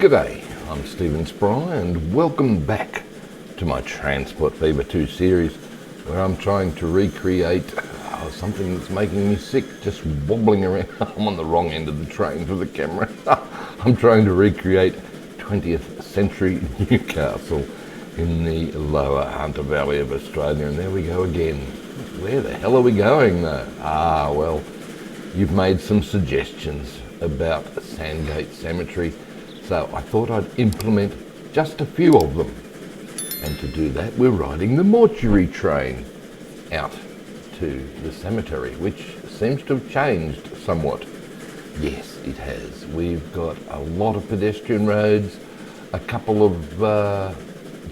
G'day, I'm Stephen Spry and welcome back to my Transport Fever 2 series where I'm trying to recreate something that's making me sick, just wobbling around. I'm on the wrong end of the train for the camera. I'm trying to recreate 20th century Newcastle in the lower Hunter Valley of Australia, and there we go again. Where the hell are we going though? Well, you've made some suggestions about Sandgate Cemetery, so I thought I'd implement just a few of them. And to do that, we're riding the mortuary train out to the cemetery, which seems to have changed somewhat. Yes, it has. We've got a lot of pedestrian roads, a couple of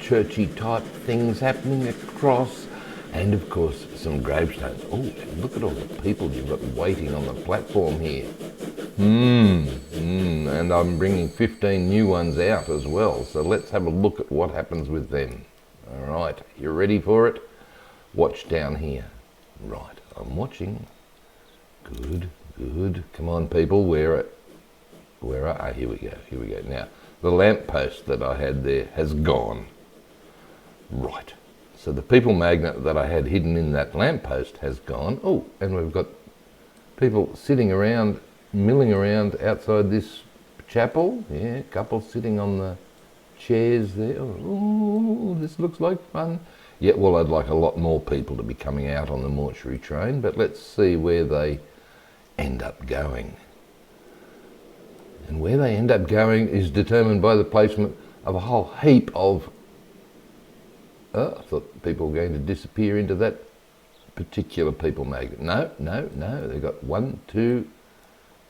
churchy type things happening across, and of course some gravestones. Oh, look at all the people you've got waiting on the platform here. And I'm bringing 15 new ones out as well, so let's have a look at what happens with them. All right, you ready for it? Watch down here. Right, I'm watching. Good. Come on, people, here we go. Now, the lamppost that I had there has gone. Right, so the people magnet that I had hidden in that lamppost has gone. Oh, and we've got people sitting around, milling around outside this chapel. Yeah, a couple sitting on the chairs there. Oh, this looks like fun. Yeah, well, I'd like a lot more people to be coming out on the mortuary train, but let's see where they end up going. And where they end up going is determined by the placement of a whole heap of... I thought people were going to disappear into that particular people magnet. No. They've got 1, 2,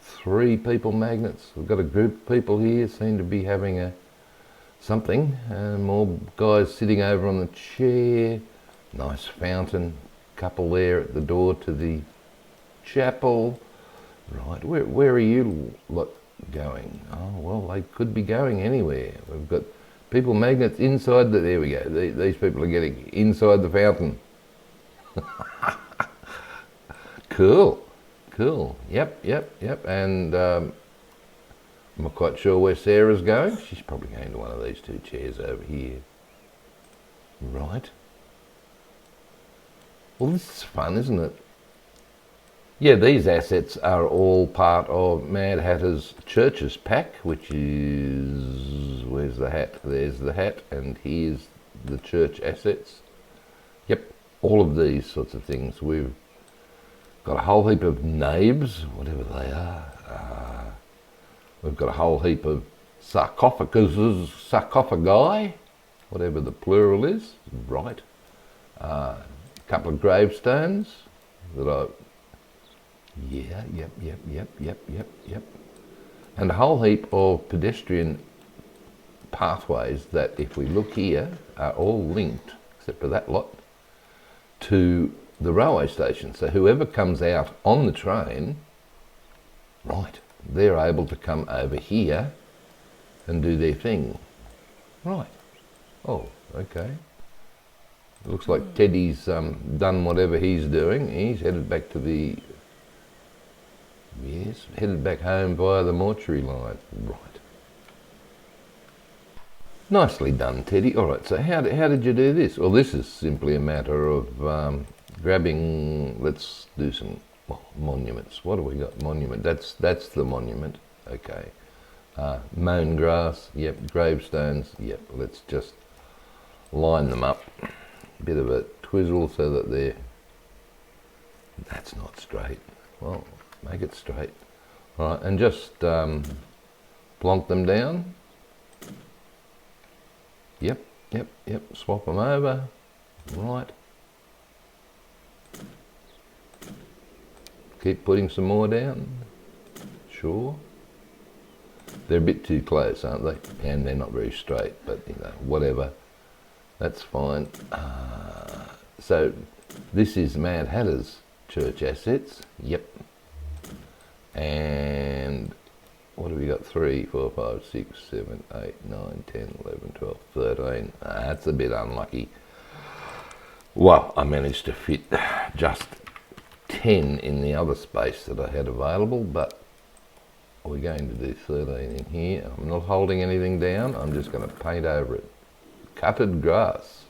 3 people magnets. We've got a group of people here, seem to be having something. More guys sitting over on the chair. Nice fountain. Couple there at the door to the chapel. Right, where are you lot going? Oh, well, they could be going anywhere. We've got people magnets inside there we go. These people are getting inside the fountain. Cool. Yep. And I'm not quite sure where Sarah's going. She's probably going to one of these 2 chairs over here. Right. Well, this is fun, isn't it? Yeah, these assets are all part of Mad Hatter's Churches pack, which is... Where's the hat? There's the hat, and here's the church assets. Yep, all of these sorts of things. We've got a whole heap of naibs, whatever they are. We've got a whole heap of sarcophagi, whatever the plural is. Right. A couple of gravestones that I... Yeah, yep. And a whole heap of pedestrian pathways that, if we look here, are all linked, except for that lot, to the railway station. So whoever comes out on the train, right, they're able to come over here and do their thing. Right. Oh, okay. It looks like Teddy's done whatever he's doing. He's headed back to the... Yes, headed back home via the mortuary line. Right. Nicely done, Teddy. All right, so how did you do this? Well, this is simply a matter of grabbing... Let's do some monuments. What have we got? Monument. That's the monument. Okay. Mown grass. Yep. Gravestones. Yep. Let's just line them up. Bit of a twizzle so that they're... That's not straight. Well... Make it straight. All right, and just plonk them down. Yep. Swap them over. Right. Keep putting some more down. Sure. They're a bit too close, aren't they? And they're not very straight, but you know, whatever. That's fine. So this is Mad Hatter's church assets. Yep. And what have we got? 3, 4, 5, 6, 7, 8, 9, 10, 11, 12, 13. That's a bit unlucky. Well, I managed to fit just 10 in the other space that I had available, but we're going to do 13 in here. I'm not holding anything down, I'm just going to paint over it. Cutted grass.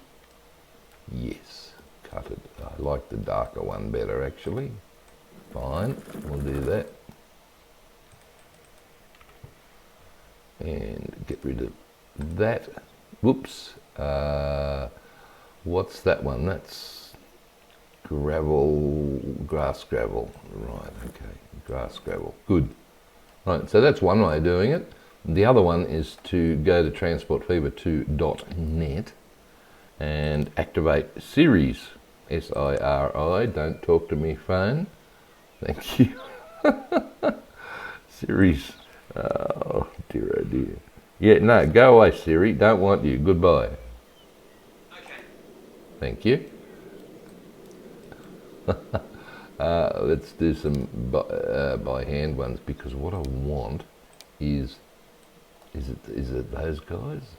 Yes, cutted. I like the darker one better actually. Fine, we'll do that. And get rid of that. Whoops. What's that one? That's gravel, grass gravel. Right, okay, grass gravel. Good. Right, so that's one way of doing it. The other one is to go to transportfever2.net and activate Siri's, S-I-R-I, don't talk to me phone. Thank you. Siri's, oh dear. Yeah, no, go away Siri, don't want you, goodbye. Okay. Thank you. Let's do some by hand ones, because what I want is it those guys?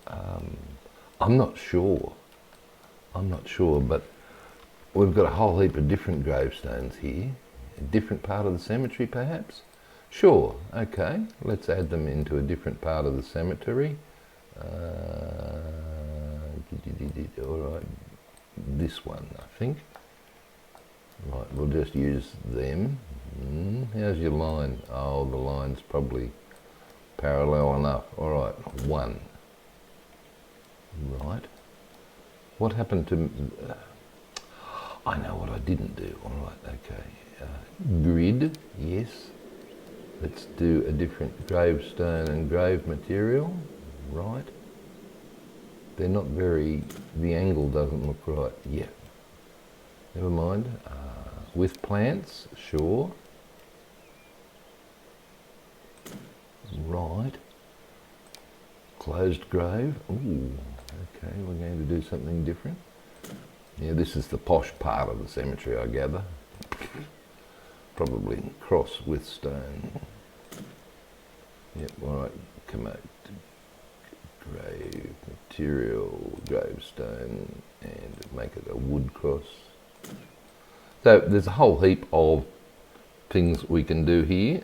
I'm not sure, but we've got a whole heap of different gravestones here. A different part of the cemetery perhaps? Sure, okay, let's add them into a different part of the cemetery. Alright, this one I think. Right, we'll just use them. How's your line? Oh, the line's probably parallel enough. Alright, one. Right. What happened to... I know what I didn't do. Alright, okay. Grid, yes. Let's do a different gravestone and grave material. Right. They're not very... The angle doesn't look right. Yeah. Never mind. With plants, sure. Right. Closed grave. Ooh, okay, we're going to do something different. Yeah, this is the posh part of the cemetery, I gather. Probably cross with stone. Yep, alright, come out. Grave material, gravestone, and make it a wood cross. So there's a whole heap of things we can do here.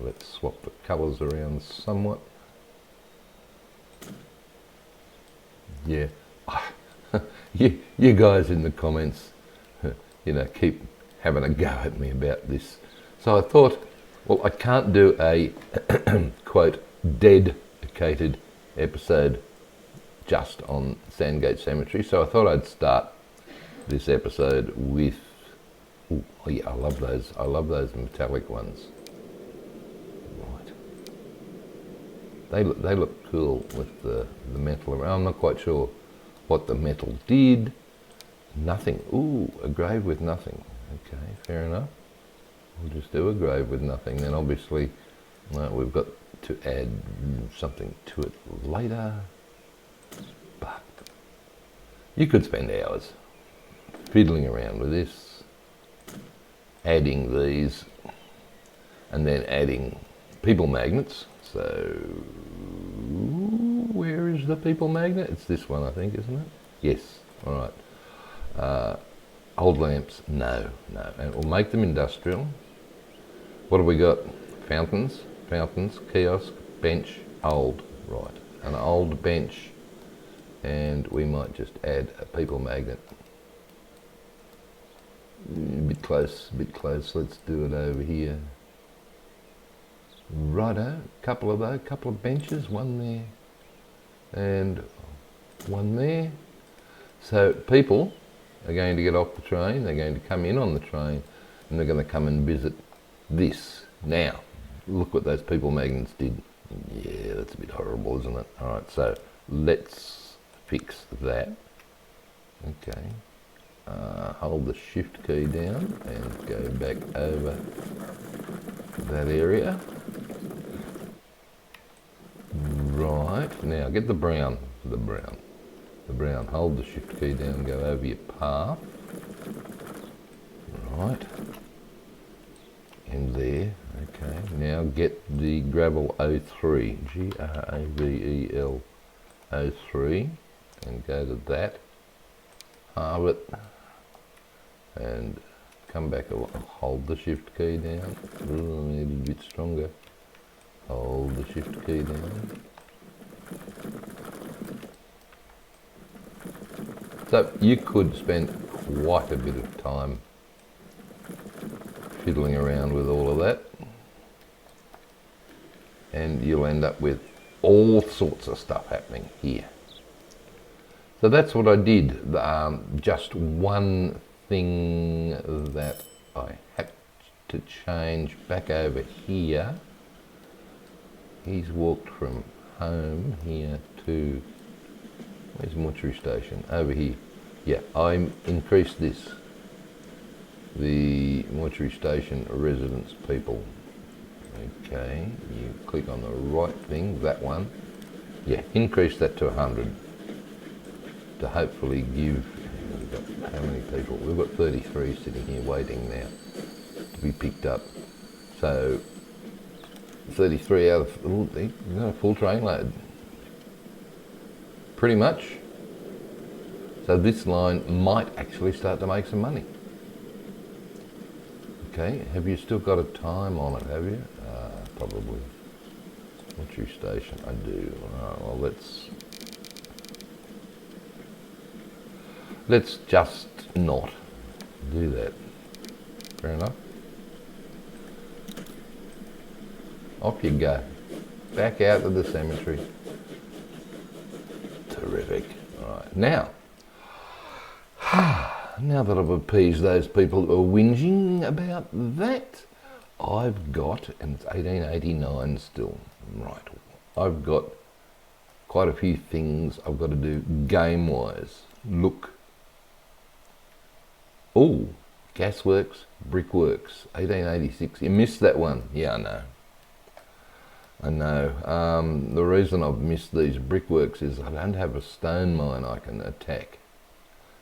Let's swap the colours around somewhat. Yeah, you guys in the comments, you know, keep having a go at me about this. So I thought, well, I can't do a quote dedicated episode just on Sandgate Cemetery, so I thought I'd start this episode with, oh yeah, I love those metallic ones. Right, they look cool with the metal around. I'm not quite sure what the metal did. Nothing. Ooh, a grave with nothing. Okay, fair enough. We'll just do a grave with nothing. Then obviously we've got to add something to it later. But you could spend hours fiddling around with this, adding these, and then adding people magnets. So where is the people magnet? It's this one, I think, isn't it? Yes. All right. Old lamps? No. And we'll make them industrial. What have we got? Fountains, kiosk, bench, old. Right. An old bench, and we might just add a people magnet. A bit close. Let's do it over here. Righto, couple of benches, one there and one there. So people are going to get off the train, they're going to come in on the train, and they're going to come and visit this. Now, look what those people magnets did. Yeah, that's a bit horrible, isn't it? All right, so let's fix that. Okay. Hold the shift key down and go back over that area. Right, now get the brown, hold the shift key down, go over your path. Right, in there, okay, now get the gravel 03, Gravel 03, and go to that, halve it, and come back, hold the shift key down. Ooh, I need a bit stronger. Hold the shift key down. So you could spend quite a bit of time fiddling around with all of that, and you'll end up with all sorts of stuff happening here. So that's what I did. Just one thing that I had to change back over here. He's walked from home here to, where's the mortuary station? Over here. Yeah, I increased this. The mortuary station residence people. Okay, you click on the right thing, that one. Yeah, increase that to 100 to hopefully give, we've got how many people? We've got 33 sitting here waiting now to be picked up. So 33 out of, ooh, you got a full train load. Pretty much. So this line might actually start to make some money. Okay, have you still got a time on it, have you? Probably. Mortuary station, I do. Well, let's just not do that. Fair enough. Off you go. Back out to the cemetery. Terrific. All right, now that I've appeased those people that were whinging about that, I've got, and it's 1889 still, right, I've got quite a few things I've got to do game-wise. Look. Oh, Gasworks, Brickworks, 1886. You missed that one. Yeah, I know. I know. The reason I've missed these brickworks is I don't have a stone mine I can attack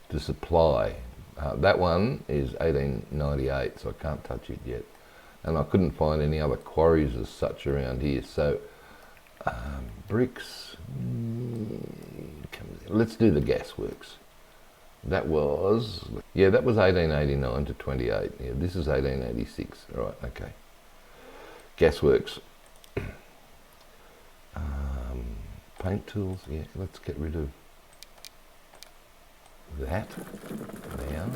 to supply. That one is 1898, so I can't touch it yet. And I couldn't find any other quarries as such around here. So, bricks, let's do the gasworks. That was, yeah, that was 1889 to 28. Yeah, this is 1886. All right, okay. Gasworks. Paint tools, yeah, let's get rid of that now.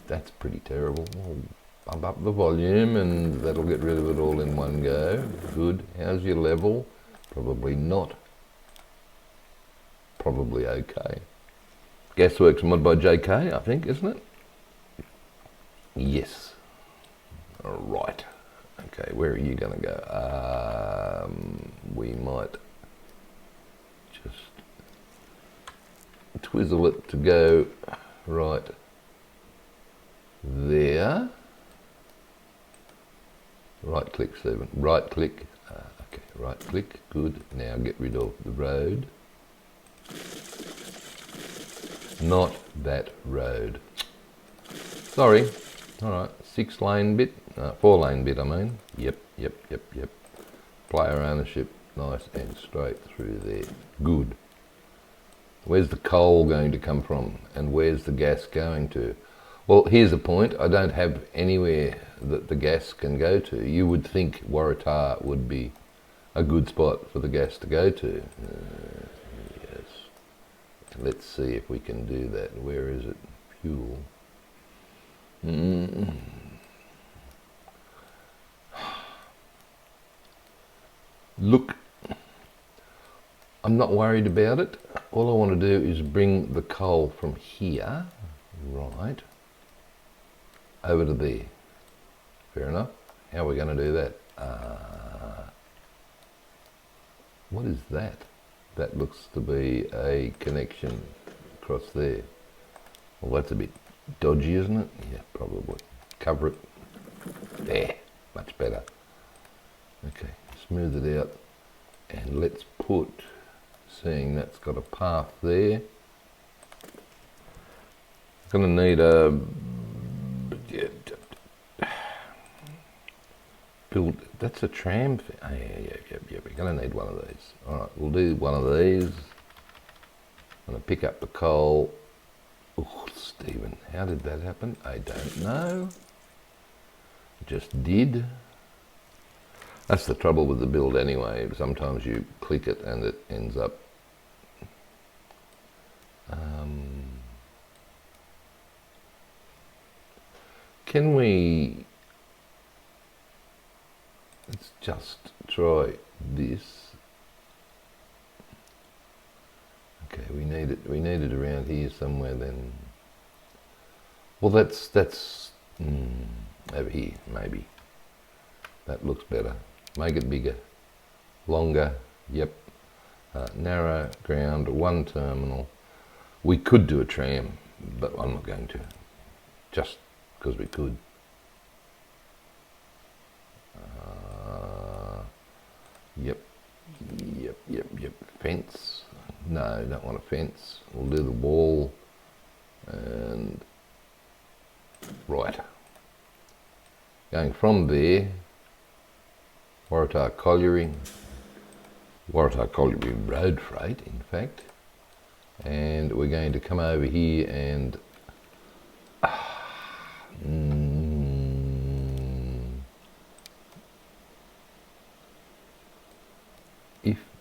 That's pretty terrible. We'll bump up the volume and that'll get rid of it all in one go. Good. How's your level? Probably not. Probably okay. Gasworks mod by JK, I think, isn't it? Yes. All right. Okay, where are you going to go? We might just twizzle it to go right there. Right click, Stephen. Right click. Okay, right click. Good. Now get rid of the road. Not that road. Sorry. All right. 6-lane bit. 4-lane bit, I mean. Yep. Player ownership. Nice and straight through there. Good. Where's the coal going to come from? And where's the gas going to? Well, here's the point. I don't have anywhere that the gas can go to. You would think Waratah would be a good spot for the gas to go to. Yes. Let's see if we can do that. Where is it? Fuel. Look, I'm not worried about it. All I want to do is bring the coal from here, right, over to there. Fair enough. How are we going to do that? What is that? That looks to be a connection across there. Well, that's a bit dodgy, isn't it? Yeah, probably. Cover it. There. Much better. Okay, smooth it out. And let's put, seeing that's got a path there. Gonna need a build. That's a tram. Oh, yeah. We're gonna need one of these. All right, we'll do one of these. I'm gonna pick up the coal. Oh, Stephen, how did that happen? I don't know. It just did. That's the trouble with the build anyway. Sometimes you click it and it ends up... can we... let's just try this. Okay, we need it around here somewhere then. Well, that's over here, maybe. That looks better. Make it bigger, longer, yep. Narrow ground, one terminal. We could do a tram, but I'm not going to, just because we could. Yep. Fence. No, don't want a fence. We'll do the wall. And right. Going from there, Waratah Colliery road freight, in fact. And we're going to come over here and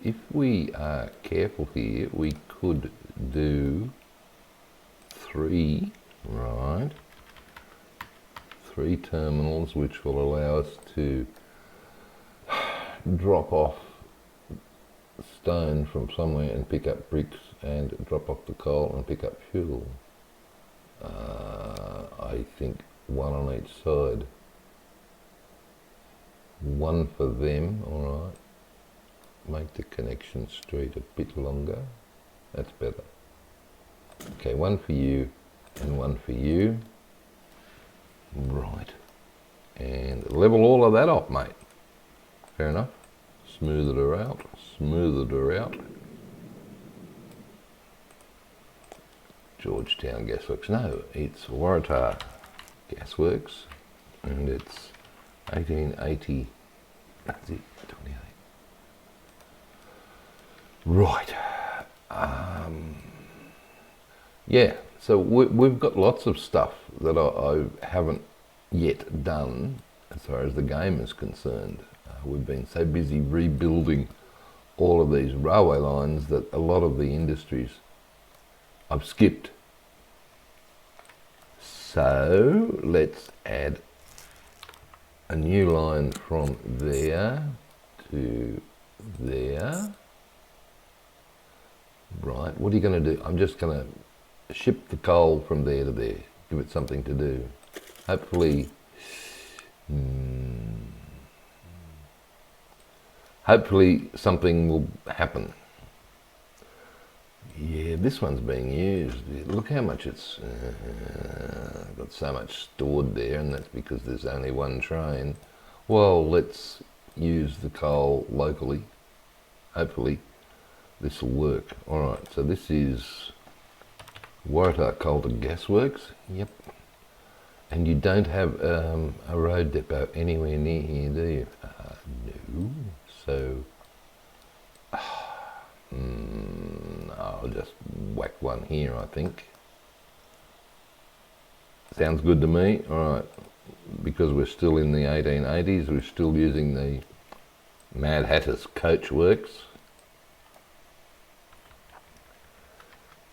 if we are careful here, we could do 3, right? 3 terminals, which will allow us to drop off stone from somewhere and pick up bricks, and drop off the coal and pick up fuel. I think 1 on each side. 1 for them, alright. Make the connection street a bit longer. That's better. Okay, 1 for you and 1 for you. Right. And level all of that up, mate. Fair enough. Smooth her out. Smoothed her out. Georgetown Gasworks. No, it's Waratah Gasworks. And it's 1880. That's it, 28. Right. Yeah, so we've got lots of stuff that I haven't yet done as far as the game is concerned. We've been so busy rebuilding all of these railway lines that a lot of the industries I've skipped. So let's add a new line from there to there. Right, what are you going to do? I'm just going to ship the coal from there to there. Give it something to do. Hopefully, hopefully something will happen. Yeah, this one's being used. Look how much it's got so much stored there, and that's because there's only 1 train. Well, let's use the coal locally. Hopefully this will work. Alright, so this is Waratah Gasworks. Yep. And you don't have a road depot anywhere near here, do you? No. So I'll just whack one here, I think. Sounds good to me. Alright, because we're still in the 1880s, we're still using the Mad Hatter's coach works.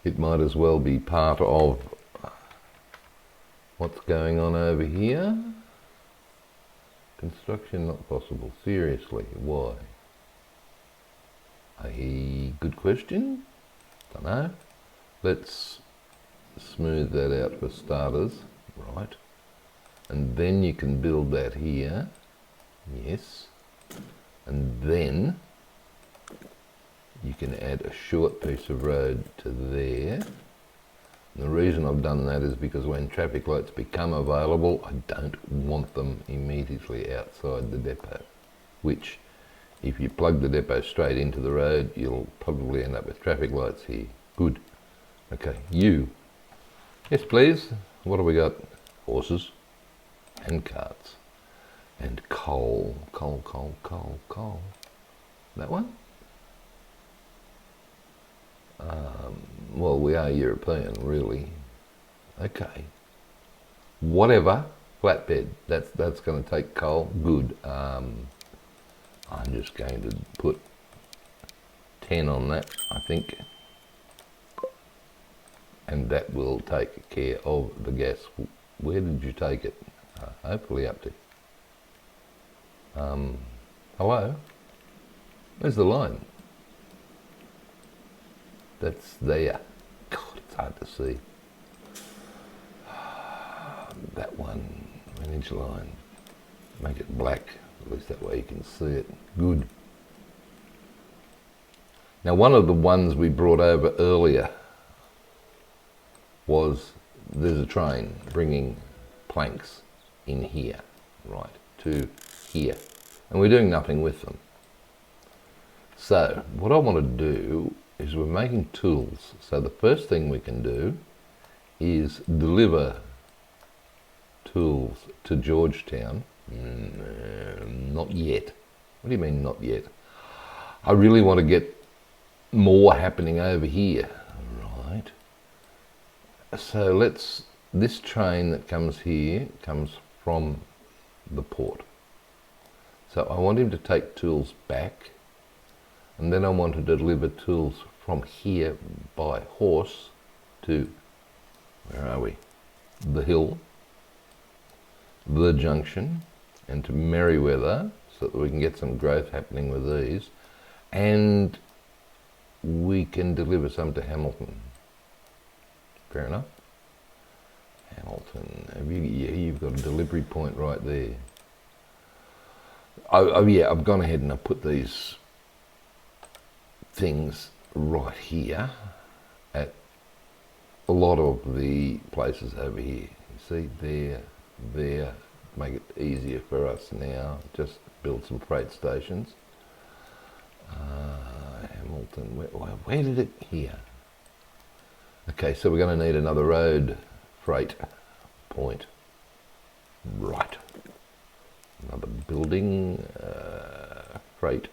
It might as well be part of what's going on over here. Construction not possible. Seriously, why? A good question. Don't know. Let's smooth that out for starters. Right. And then you can build that here. Yes. And then you can add a short piece of road to there. And the reason I've done that is because when traffic lights become available, I don't want them immediately outside the depot, which if you plug the depot straight into the road, you'll probably end up with traffic lights here. Good. Okay, you. Yes, please. What have we got? Horses and carts and coal. Coal. That one? Well, we are European, really. Okay. Whatever. Flatbed. That's going to take coal. Good. I'm just going to put 10 on that, I think. And that will take care of the gas. Where did you take it? Hopefully up to. Hello? Where's the line? That's there. God, it's hard to see. That one, 1 inch line. Make it black, at least that way you can see it. Good. Now, one of the ones we brought over earlier was there's a train bringing planks in here, right, to here. And we're doing nothing with them. So, what I want to do is we're making tools. So the first thing we can do is deliver tools to Georgetown. Not yet. What do you mean not yet? I really want to get more happening over here. Right. So this train that comes here comes from the port. So I want him to take tools back, and then I want to deliver tools from here by horse to, where are we? The hill, the junction, and to Merriweather, so that we can get some growth happening with these, and we can deliver some to Hamilton. Fair enough. Hamilton, yeah, you've got a delivery point right there. Oh yeah, I've gone ahead and I've put these things right here at a lot of the places over here. You see, there, make it easier for us now. Just build some freight stations. Hamilton, where did it, here? Okay, so we're going to need another road freight point. Right. Another building, freight,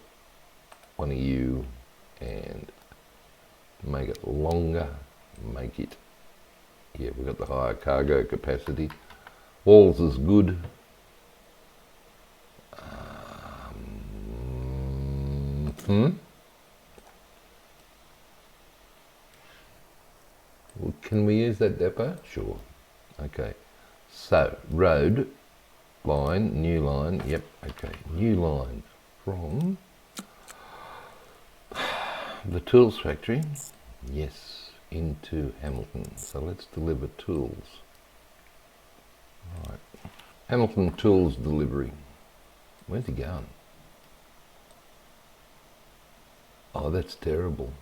one of you, and make it longer, make it, yeah, we've got the higher cargo capacity. Walls is good. Well, can we use that depot? Sure. Okay. So, road, line, new line, yep, okay. New line from the tools factory, yes, into Hamilton. So let's deliver tools. Right. Hamilton tools delivery. Where's he going? Oh, that's terrible.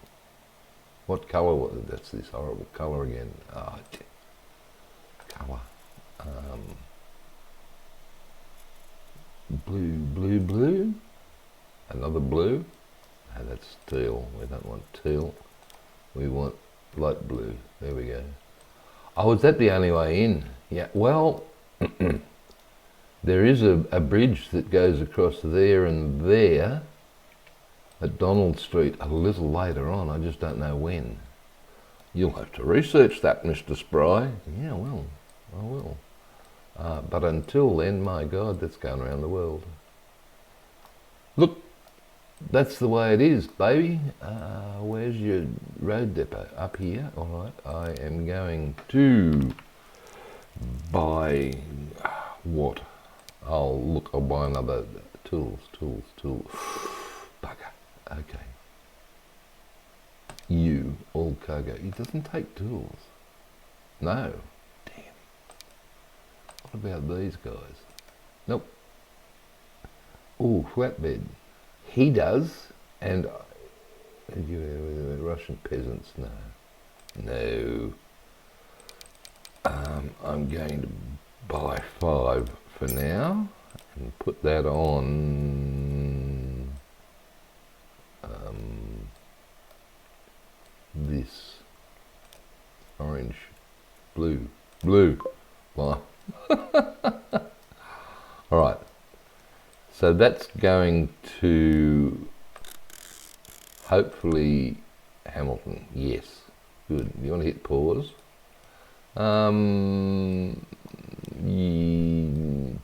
What colour was it? That's this horrible colour again. Oh, colour. Blue. Another blue. No, that's teal. We don't want teal. We want light blue. There we go. Oh, is that the only way in? Yeah, well, there is a bridge that goes across there and there at Donald Street a little later on. I just don't know when. You'll have to research that, Mr. Spry. Yeah, well, I will. But until then, my God, that's going around the world. Look, that's the way it is, baby. Where's your road depot? Up here? All right, I am going to buy what? I'll buy another tools. Bugger. Okay. You, all cargo. It doesn't take tools. No. Damn. What about these guys? Nope. Oh, flatbed. He does, and Russian peasants, no. I'm going to buy 5 for now, and put that on this orange, blue. All right. So that's going to hopefully Hamilton. Yes, good. You want to hit pause?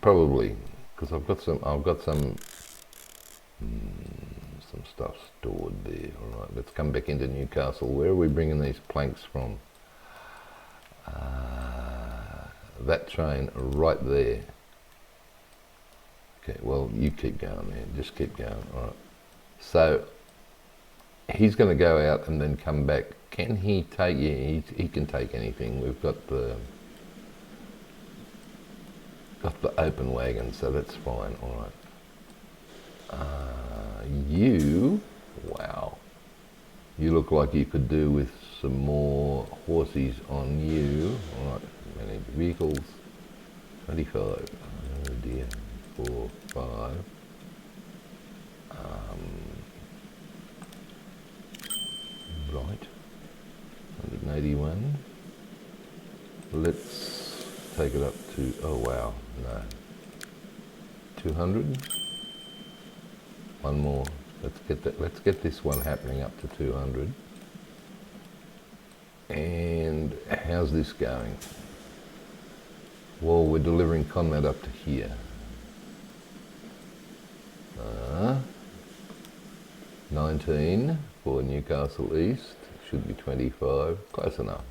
Probably, because I've got some stuff stored there. All right, let's come back into Newcastle. Where are we bringing these planks from? That train right there. Okay, well, you keep going there. Just keep going. All right. So he's going to go out and then come back. Can he take? Yeah, he can take anything. We've got the open wagon, so that's fine. All right. Wow. You look like you could do with some more horses on you. All right. Manage vehicles. 25. Oh dear. 4, 5. Right. 181. Let's take it up to, oh wow, no. 200. One more. Let's get this one happening up to 200. And how's this going? Well, we're delivering Conrad up to here. 19 for Newcastle East, should be 25, close enough.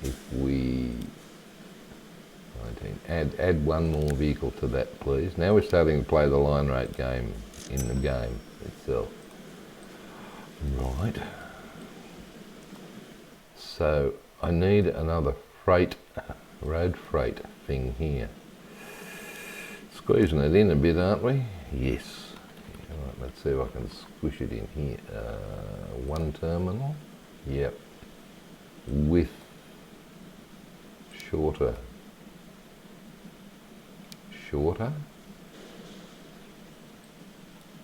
If we, 19, add one more vehicle to that please. Now we're starting to play the line rate game in the game itself. Right. So I need another road freight thing here. Squeezing it in a bit, aren't we? Yes. All right, let's see if I can squish it in here. One terminal. Yep. With shorter.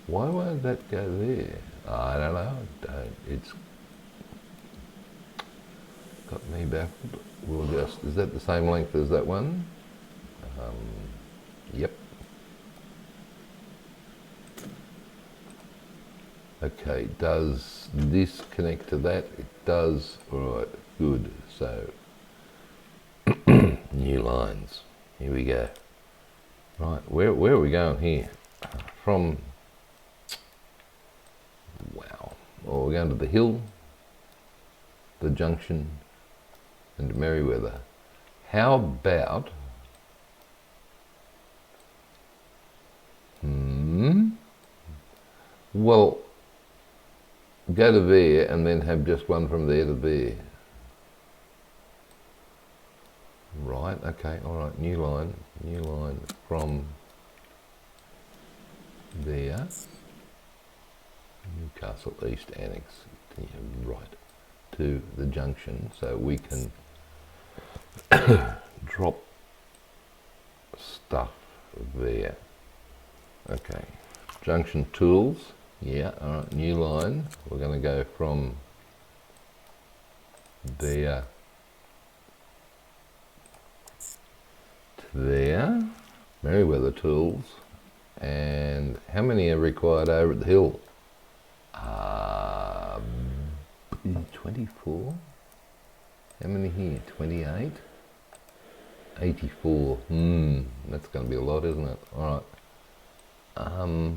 Why won't that go there? I don't know. It's got me baffled. We'll just, is that the same length as that one? Yep. Okay, does this connect to that? It does. All right, good. So, new lines. Here we go. Right, where are we going here? From, wow. Well, we're going to the hill, the junction, and Merriweather. How about, well, go to there and then have just one from there to there. Right, okay, all right, new line from there, Newcastle East Annex, right, to the junction, so we can drop stuff there. Okay, junction tools, yeah, all right, new line, we're going to go from there to there, Merriweather tools, and how many are required over at the hill? 24. How many here? 28. 84. That's going to be a lot, isn't it? All right.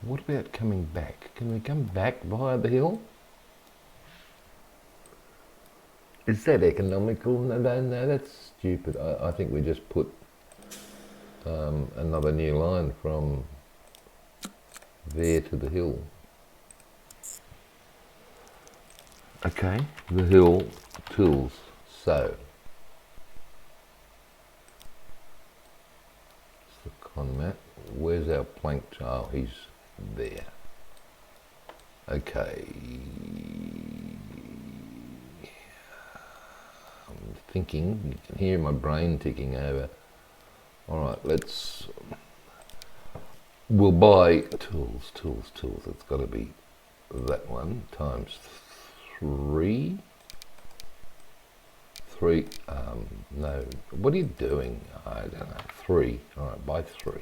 What about coming back? Can we come back via the hill? Is that economical? No, that's stupid. I think we just put another new line from there to the hill. Okay, the hill tools. So, it's the con mat. Where's our plank? Oh, he's there. Okay. I'm thinking, you can hear my brain ticking over. Alright, we'll buy tools. It's got to be that one times 3. No, what are you doing? I don't know. 3. Alright, buy 3.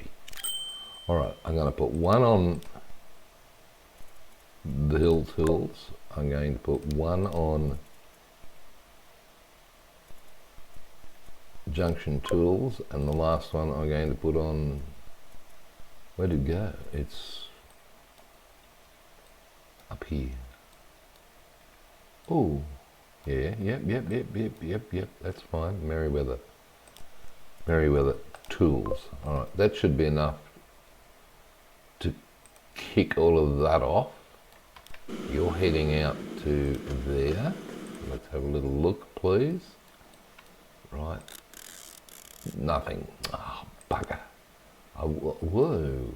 Alright, I'm going to put one on the hill tools. I'm going to put one on junction tools, and the last one I'm going to put on, where did it go? It's up here. Oh, yeah, yep, that's fine. Merriweather tools. All right, that should be enough to kick all of that off. You're heading out to there. Let's have a little look, please. Right. Nothing. Oh, bugger. Oh, whoa.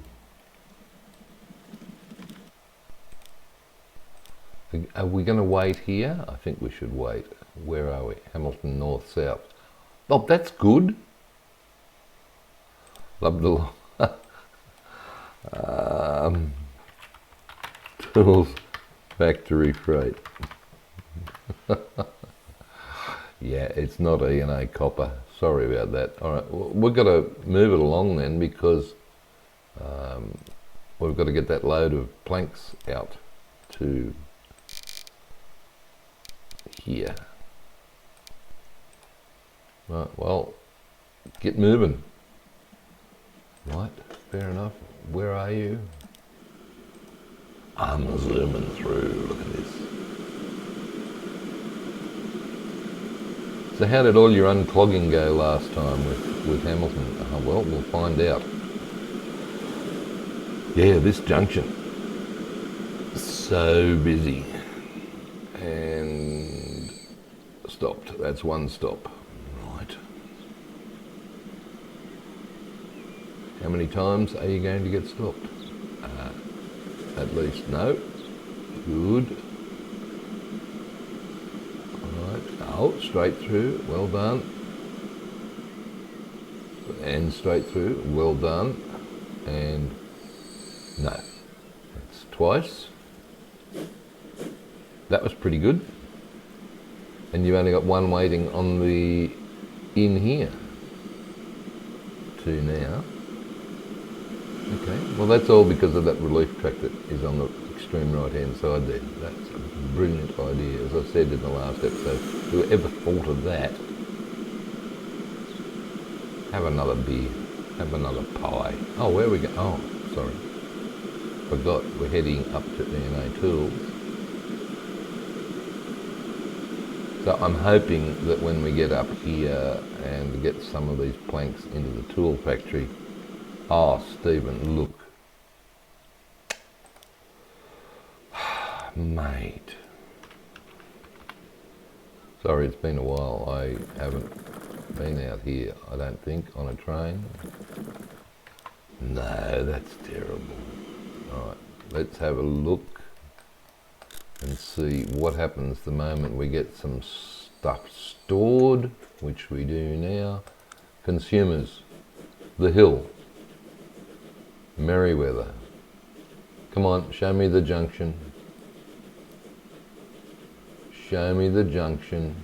Are we going to wait here? I think we should wait. Where are we? Hamilton North South. Oh, that's good. Love the tools factory freight. Yeah, it's not E&A copper. Sorry about that. All right, we've got to move it along then, because we've got to get that load of planks out to here. Right, well, get moving. Right, fair enough. Where are you? I'm zooming through. Look at this. So how did all your unclogging go last time with Hamilton? Well, we'll find out. Yeah, this junction. So busy. And stopped. That's one stop. Right. How many times are you going to get stopped? At least no. Good. Oh, straight through, well done. And straight through, well done. And no, that's twice. That was pretty good. And you've only got one waiting on the in here. Two now. Okay, well that's all because of that relief track that is on the extreme right hand side there. That's a brilliant idea. As I said in the last episode, whoever thought of that, have another beer, have another pie. Oh, where we go? Oh, sorry. Forgot, we're heading up to E&A Tools. So I'm hoping that when we get up here and get some of these planks into the tool factory, oh, Stephen, look. Mate. Sorry, it's been a while. I haven't been out here, I don't think, on a train. No, that's terrible. All right, let's have a look and see what happens the moment we get some stuff stored, which we do now. Consumers, the hill, Merriweather. Come on, show me the junction. Show me the junction.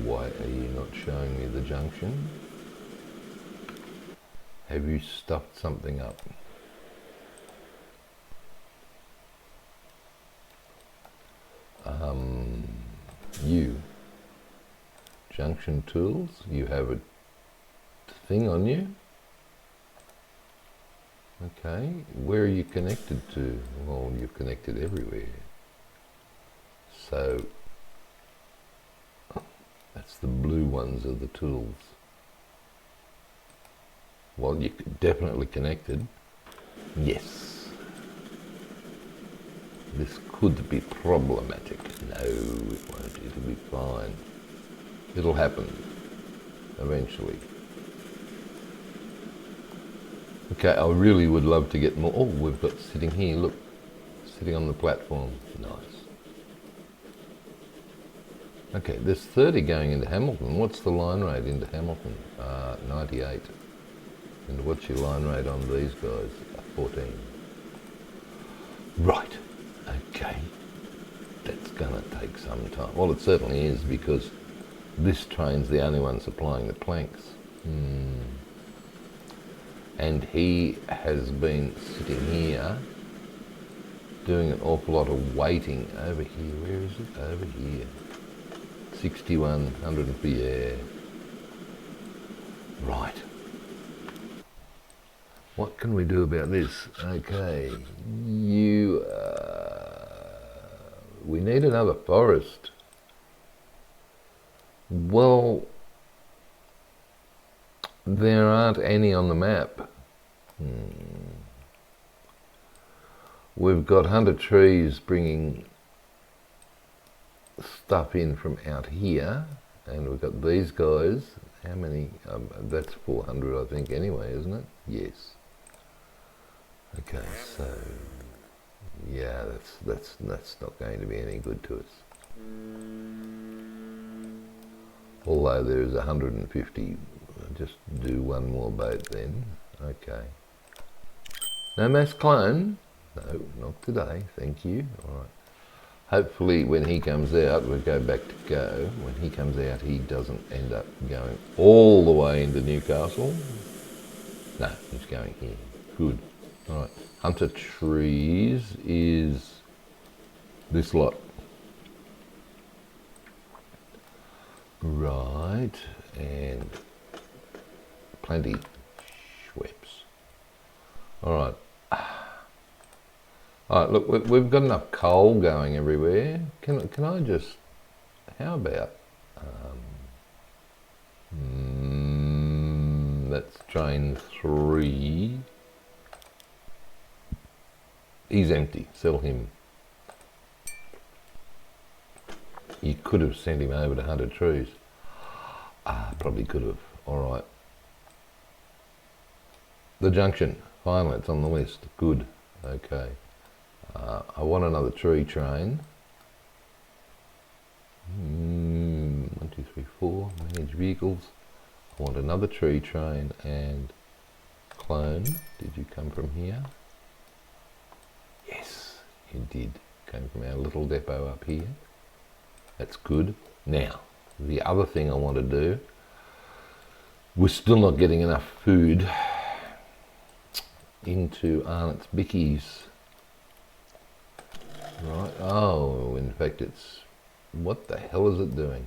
Why are you not showing me the junction? Have you stuffed something up? You. Junction tools, you have a thing on you? Okay, where are you connected to? Well, you're connected everywhere. So, that's the blue ones are the tools. Well, you're definitely connected. Yes. This could be problematic. No, it won't. It'll be fine. It'll happen eventually. Okay, I really would love to get more. Oh, we've got sitting here, look, sitting on the platform. Nice. Okay, there's 30 going into Hamilton. What's the line rate into Hamilton? 98. And what's your line rate on these guys? 14. Right, okay. That's gonna take some time. Well, it certainly is, because this train's the only one supplying the planks. and he has been sitting here doing an awful lot of waiting over here. Where is it? Over here. 6100, yeah. Right. What can we do about this? Okay, we need another forest. Well, there aren't any on the map. We've got 100 trees bringing stuff in from out here, and we've got these guys. How many? That's 400, I think, anyway, isn't it? Yes. Okay, so yeah, that's not going to be any good to us. Although there's 150. I'll just do one more boat then. Okay. No mass clone? No, not today. Thank you. All right. Hopefully when he comes out, we'll go back to go. When he comes out, he doesn't end up going all the way into Newcastle. No, he's going here. Good. All right. Hunter trees is this lot. Right. And plenty. Schweppes. All right. All right, look, we've got enough coal going everywhere. Can I just, how about, that's train 3. He's empty, sell him. You could have sent him over to 100 trees. Probably could have, all right. The junction, finally, it's on the list, good, okay. I want another tree train. 1, 2, 3, 4, manage vehicles. I want another tree train and clone. Did you come from here? Yes, you did. Came from our little depot up here. That's good. Now, the other thing I want to do, we're still not getting enough food into Arnott's Bickies. Right, oh, in fact it's, what the hell is it doing?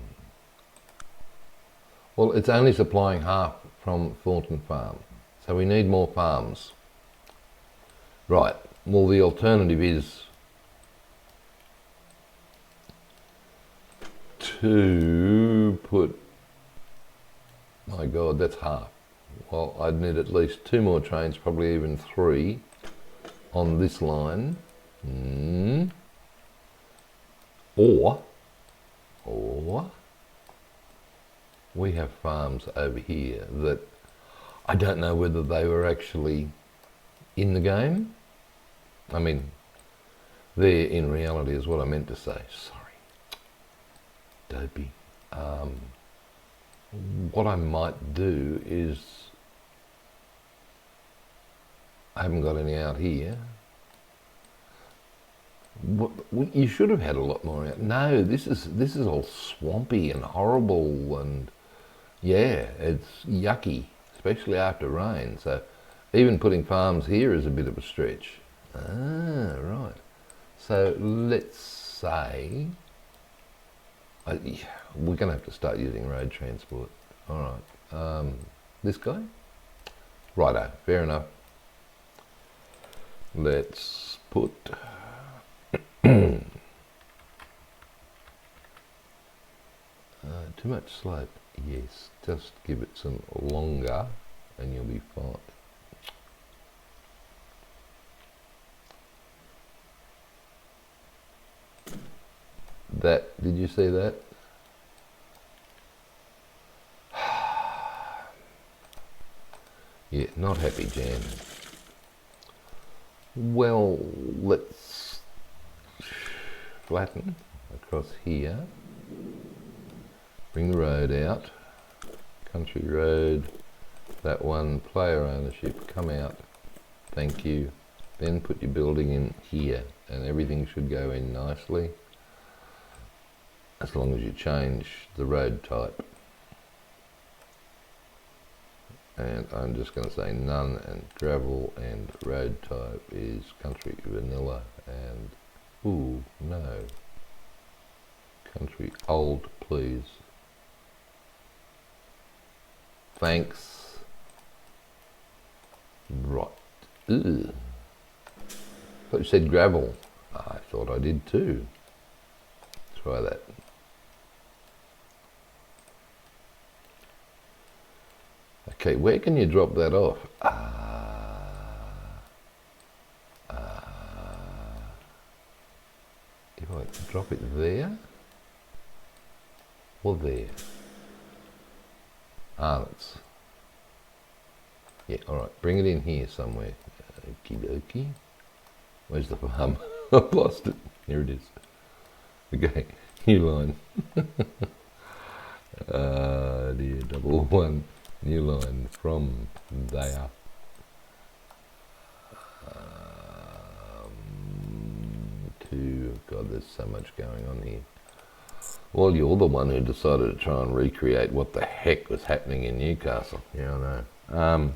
Well, it's only supplying half from Thornton Farm, so we need more farms. Right, well the alternative is to put, my God, that's half. Well, I'd need at least 2 more trains, probably even 3, on this line. Or we have farms over here that I don't know whether they were actually in the game. I mean, there in reality is what I meant to say. Sorry, dopey. What I might do is, I haven't got any out here. You should have had a lot more out. No, this is all swampy and horrible, and yeah, it's yucky, especially after rain. So even putting farms here is a bit of a stretch. Right. So let's say we're going to have to start using road transport. All right. This guy? Righto. Fair enough. Let's put. Too much slope. Yes, just give it some longer and you'll be fine. That, did you see that? Yeah, not happy, Jan. Well, let's flatten across here. Bring the road out. Country road. That one, player ownership, come out. Thank you. Then put your building in here and everything should go in nicely. As long as you change the road type. and I'm just going to say none, and gravel and road type is country vanilla, and ooh, no, country old please. Thanks. Right. Ugh. Thought you said gravel. I thought I did too. Try that. Okay, where can you drop that off? If I drop it there or there. That's yeah. All right, bring it in here somewhere. Okie dokie. Where's the farm? I've lost it. Here it is. Okay, new line. Dear, double one. New line from there. To God, there's so much going on here. Well, you're the one who decided to try and recreate what the heck was happening in Newcastle. Yeah, I know.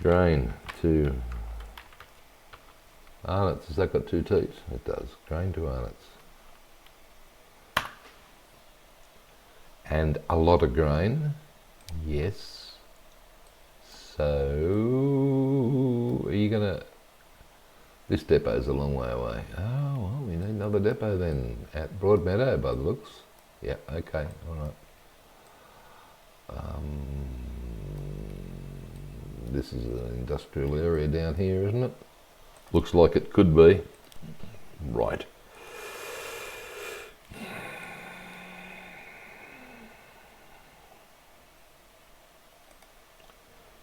Grain to Arnott's. Has that got two T's? It does. Grain to Arnott's. And a lot of grain. Yes. So, are you going to... This depot's a long way away. Oh, well, we need another depot then at Broadmeadow by the looks. Yeah, okay, all right. This is an industrial area down here, isn't it? Looks like it could be. Right.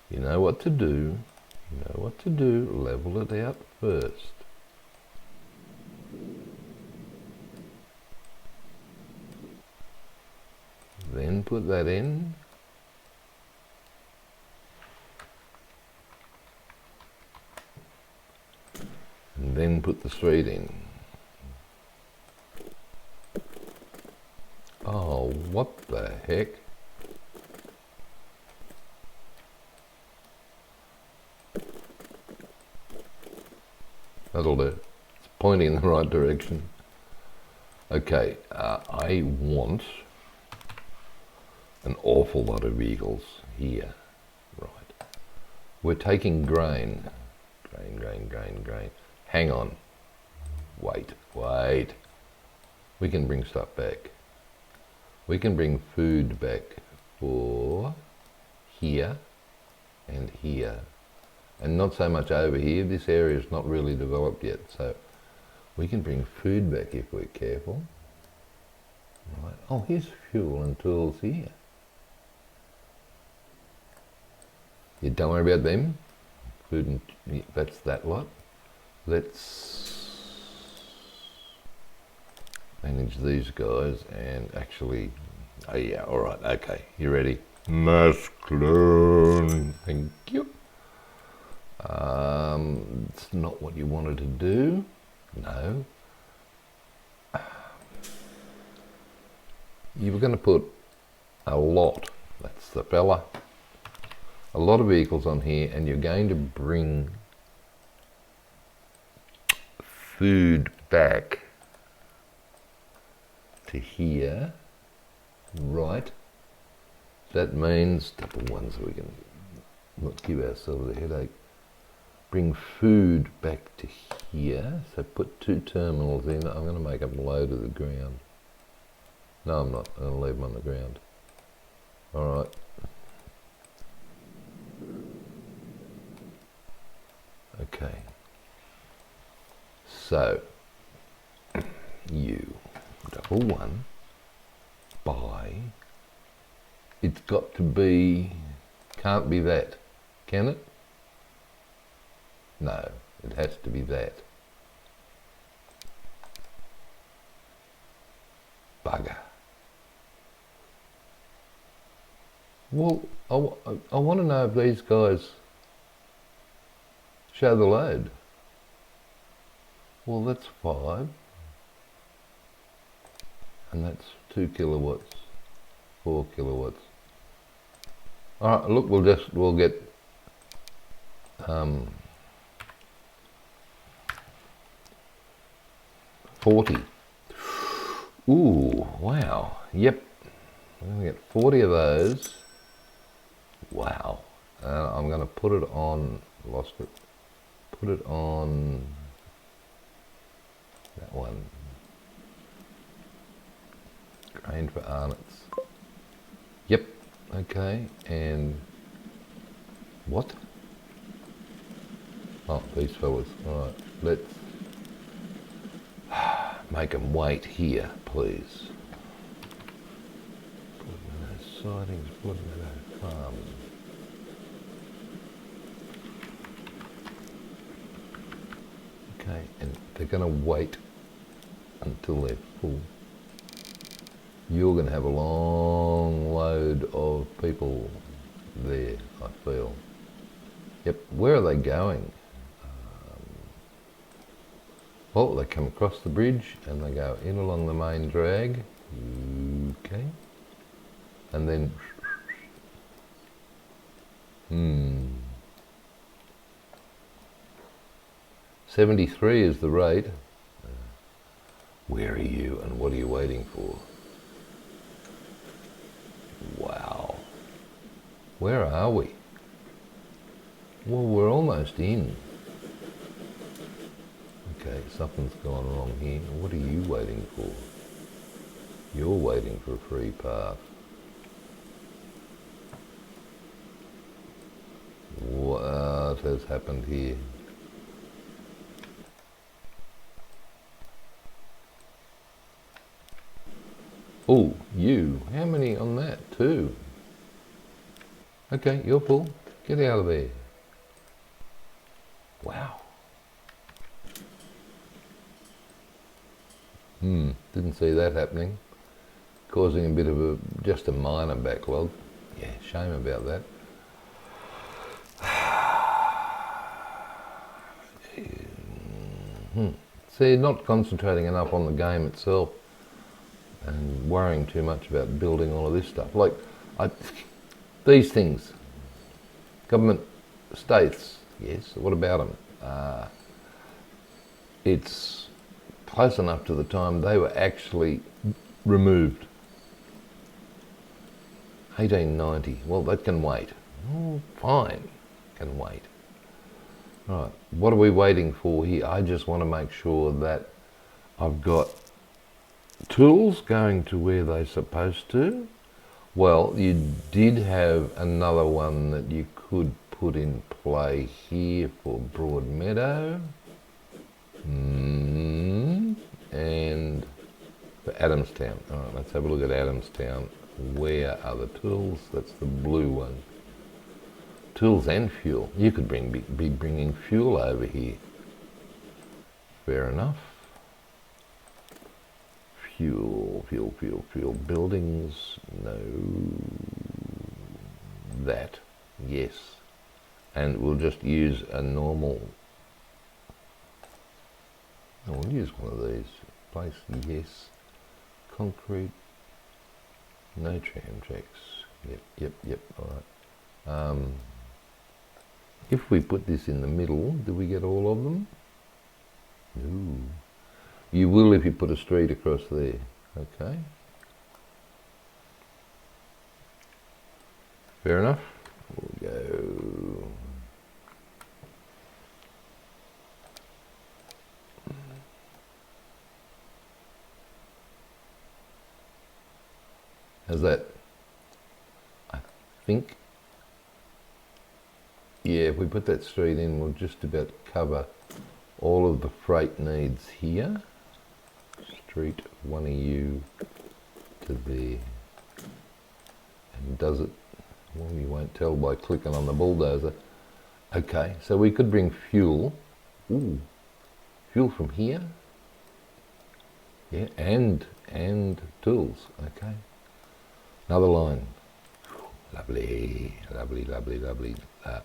You know what to do. You know what to do. Level it out first. Then put that in. And then put the street in. Oh, what the heck? That'll do. It's pointing in the right direction. Okay, I want an awful lot of vehicles here. Right. We're taking grain. Grain. Hang on. Wait. We can bring stuff back. We can bring food back for here and here. And not so much over here. This area is not really developed yet, so we can bring food back if we're careful. Right. Oh, here's fuel and tools here. Yeah, don't worry about them. Food and yeah, that's that lot. Let's manage these guys and actually. Oh yeah, all right. Okay, you ready? Masculine. Thank you. It's not what you wanted to do. No. You were going to put a lot. That's the fella. A lot of vehicles on here, and you're going to bring food back to here. Right. That means double one so we can not give ourselves a headache. Bring food back to here. So put two terminals in. I'm going to make them low to the ground. No, I'm not. I'm going to leave them on the ground. All right. Okay. So, you double one by. It's got to be. Can't be that. Can it? No, it has to be that. Bugger. Well, I want to know if these guys show the load. Well, that's 5. And that's 2 kilowatts, 4 kilowatts. All right, look, we'll get 40. Ooh, wow. Yep. I'm going to get 40 of those. Wow. I'm going to put it on, lost it. Put it on that one. Grain for Arnott's. Yep. Okay. And what? Oh, these fellas. All right. Let's make them wait here, please. Blood Meadow Sidings, Blood Meadow Farm. Okay, and they're going to wait until they're full. You're going to have a long load of people there, I feel. Yep, where are they going? Well, they come across the bridge and they go in along the main drag. Okay. And then... 73 is the rate. Where are you and what are you waiting for? Wow. Where are we? Well, we're almost in. Okay, something's gone wrong here. What are you waiting for? You're waiting for a free path. What has happened here? Oh, you. How many on that? 2. Okay, you're full. Get out of there. Wow. Didn't see that happening. Causing a bit of just a minor backlog. Yeah, shame about that. See, not concentrating enough on the game itself and worrying too much about building all of this stuff. Like, these things, government estates, yes, what about them? It's close enough to the time they were actually removed. 1890, well, that can wait. Oh, fine, can wait. Right, what are we waiting for here? I just want to make sure that I've got tools going to where they're supposed to. Well, you did have another one that you could put in play here for Broadmeadow. And for Adamstown. All right, let's have a look at Adamstown. Where are the tools? That's the blue one. Tools and fuel. You could be bringing fuel over here. Fair enough. Fuel. Buildings, no. That, yes. And we'll just use a normal... we'll use one of these. Place, yes. Concrete, no tram tracks. Yep, all right. If we put this in the middle, do we get all of them? No. You will if you put a street across there. Okay. Fair enough. We'll go... How's that? I think... yeah, if we put that street in, we'll just about cover all of the freight needs here. Street, one of you to there. And does it? Well, you won't tell by clicking on the bulldozer. Okay, so we could bring fuel. Ooh, fuel from here. Yeah, and tools. Okay. Another line. Lovely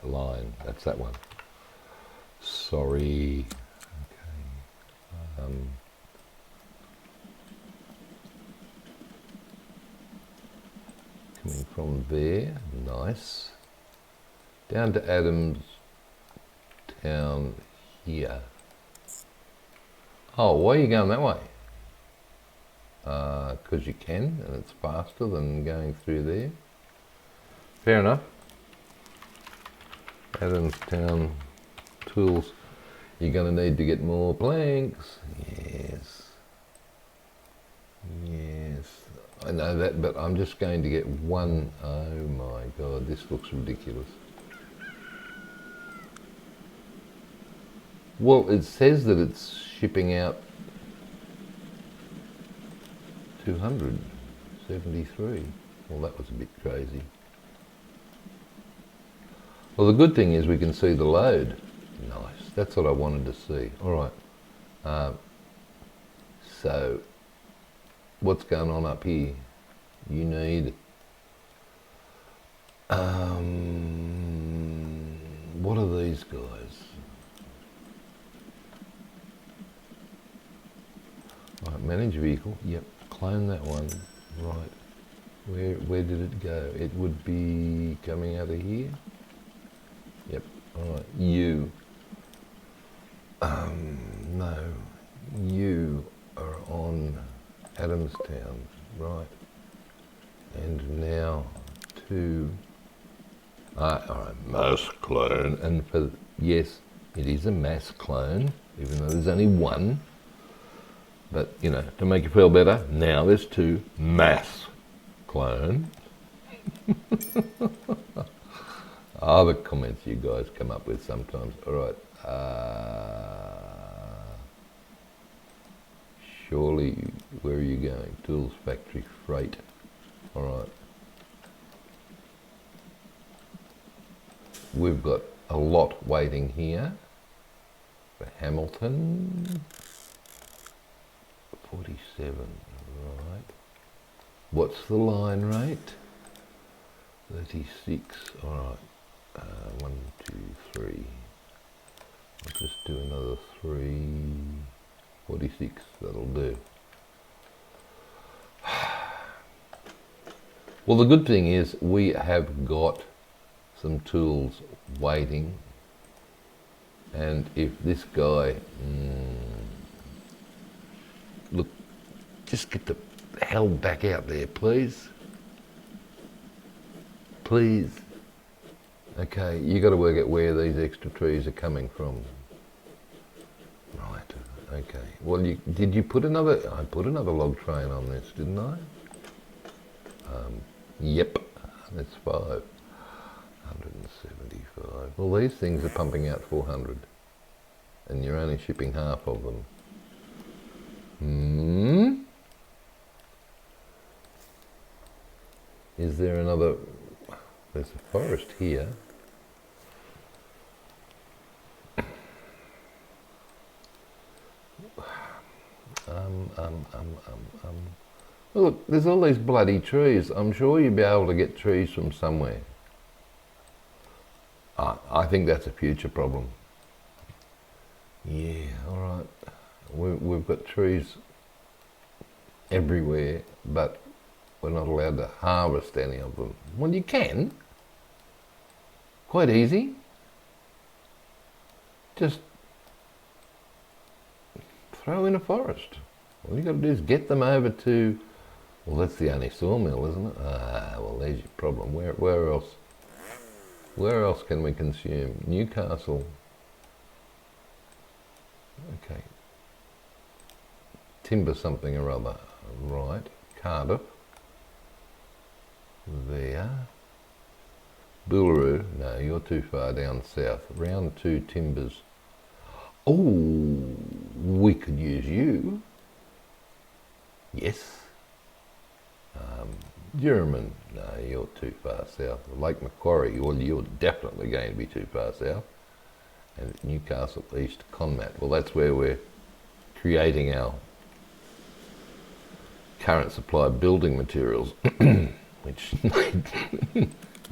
line. That's that one. Sorry. Okay. coming from there, nice, down to Adamstown here. Oh, why are you going that way? Because you can, and it's faster than going through there. Fair enough. Adamstown tools. You're going to need to get more planks. Yes. Yes. I know that, but I'm just going to get one. Oh my God, this looks ridiculous. Well, it says that it's shipping out 273. Well, that was a bit crazy. Well, the good thing is we can see the load. Nice. That's what I wanted to see. All right. So, what's going on up here? You need... what are these guys? Right, manage vehicle. Yep. Clone that one. Right. Where did it go? It would be coming out of here. Yep. All right. You. No. You are on Adamstown. Right. And now to... all right. Mass clone. And for... Yes, it is a mass clone, even though there's only one. But, you know, to make you feel better, now there's two mass clones. The comments you guys come up with sometimes. All right. Surely, where are you going? Tools factory freight. All right. We've got a lot waiting here for Hamilton. 47, right. What's the line rate? 36, all right. 1, 2, 3. I'll just do another 3. 46, that'll do. Well, the good thing is we have got some tools waiting, and if this guy... Look, just get the hell back out there, please. Please. Okay, you got to work out where these extra trees are coming from. Right, okay. Well, did you put another... I put another log train on this, didn't I? Yep, that's 5. 175. Well, these things are pumping out 400. And you're only shipping half of them. Is there another... There's a forest here. Look, there's all these bloody trees. I'm sure you'll be able to get trees from somewhere. I think that's a future problem. Yeah, all right. We've got trees everywhere, but we're not allowed to harvest any of them. Well, you can. Quite easy. Just throw in a forest. All you got to do is get them over to... Well, that's the only sawmill, isn't it? Well, there's your problem. Where else? Where else can we consume? Newcastle. Okay. Timber something or other. Right. Cardiff. There. Boolaroo. No, you're too far down south. Round 2 Timbers. Oh, we could use you. Yes. German. No, you're too far south. Lake Macquarie. Well, you're definitely going to be too far south. And Newcastle East Conmat. Well, that's where we're creating our current supply of building materials, which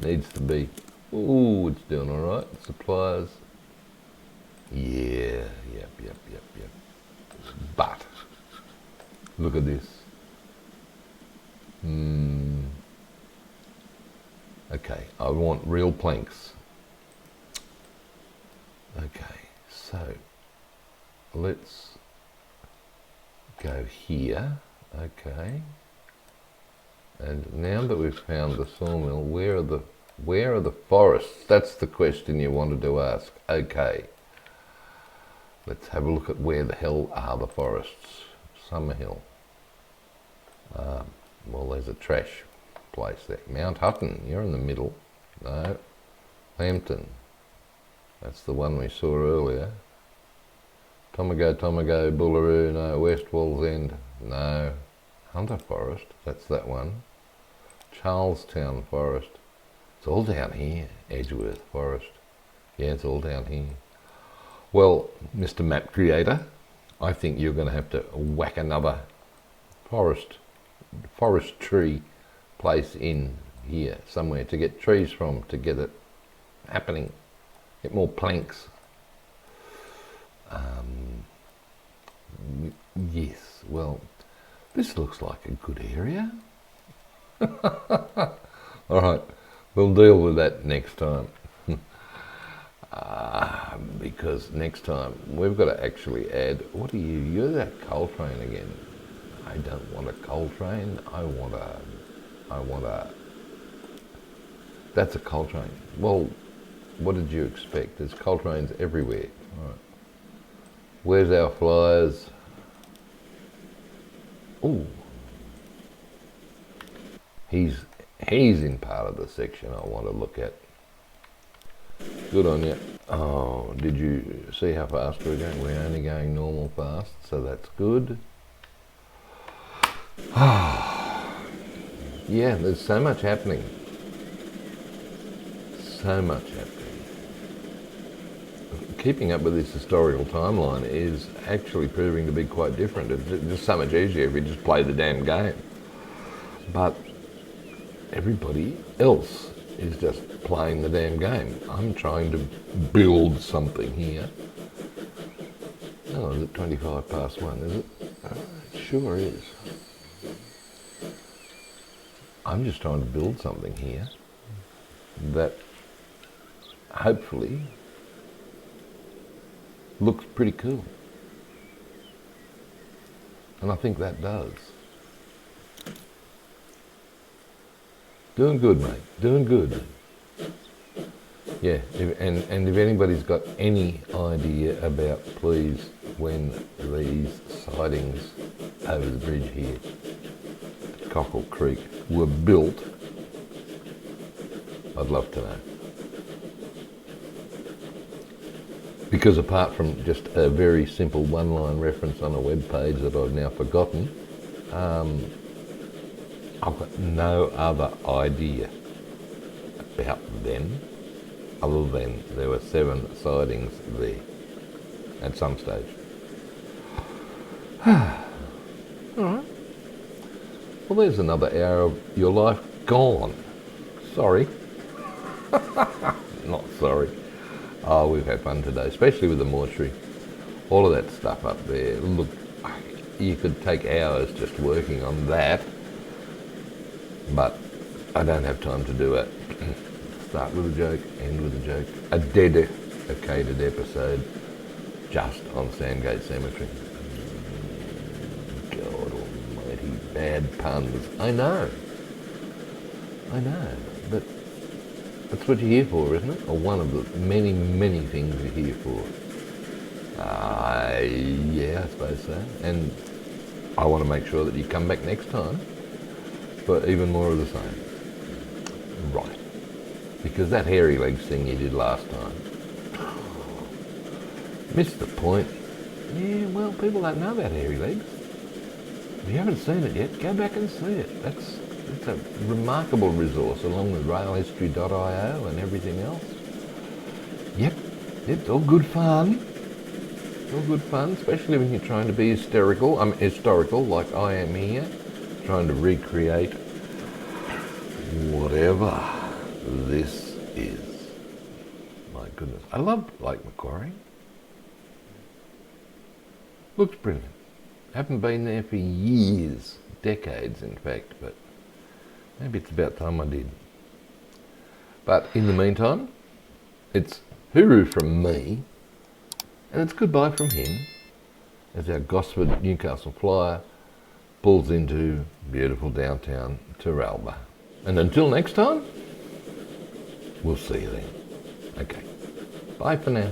needs to be... Ooh, it's doing all right. Suppliers. Yeah, yep. But, look at this. Okay, I want real planks. Okay, so let's go here. Okay, and now that we've found the sawmill, where are the forests? That's the question you wanted to ask. Okay, let's have a look at where the hell are the forests. Summerhill. Well, there's a trash place there. Mount Hutton, you're in the middle. No. Lambton, that's the one we saw earlier. Tomago, Bullaroo, no. West Wallsend, no. Hunter Forest, that's that one. Charlestown Forest, it's all down here. Edgeworth Forest, yeah, it's all down here. Well, Mr. Map Creator, I think you're going to have to whack another forestry place in here somewhere to get trees from, to get it happening, get more planks. Yes, well, this looks like a good area. All right, we'll deal with that next time. Because next time we've got to actually add, what are you? You're that coal train again. I don't want a coal train. I want a, that's a coal train. Well, what did you expect? There's coal trains everywhere. All right. Where's our flyers? Oh, he's in part of the section I want to look at. Good on you. Oh, did you see how fast we're going? We're only going normal fast, so that's good. Yeah, there's so much happening. So much happening. Keeping up with this historical timeline is actually proving to be quite different. It's just so much easier if you just play the damn game. But everybody else is just playing the damn game. I'm trying to build something here. Oh, is it 25 past 1, is it? It sure is. I'm just trying to build something here that hopefully looks pretty cool. And I think that does. Doing good, mate. Doing good. Yeah, and if anybody's got any idea about, please, when these sidings over the bridge here at Cockle Creek were built, I'd love to know. Because apart from just a very simple one-line reference on a web page that I've now forgotten, I've got no other idea about them other than there were 7 sidings there at some stage. Alright. Well, there's another hour of your life gone. Sorry. Not sorry. Oh, we've had fun today, especially with the mortuary. All of that stuff up there. Look, you could take hours just working on that, but I don't have time to do it. Start with a joke, end with a joke. A dedicated episode just on Sandgate Cemetery. God almighty, bad puns. I know, but that's what you're here for, isn't it? Or one of the many, many things you're here for. Yeah, I suppose so. And I want to make sure that you come back next time for even more of the same. Right. Because that hairy legs thing you did last time, missed the point. Yeah, well, people don't know about hairy legs. If you haven't seen it yet, go back and see it. It's a remarkable resource along with railhistory.io and everything else. Yep, it's all good fun. All good fun, especially when you're trying to be historical like I am here, trying to recreate whatever this is. My goodness, I love Lake Macquarie. Looks brilliant. Haven't been there for years, decades in fact, but maybe it's about time I did. But in the meantime, it's hooroo from me, and it's goodbye from him as our Gosford Newcastle flyer pulls into beautiful downtown Terralba. And until next time, we'll see you then. Okay, bye for now.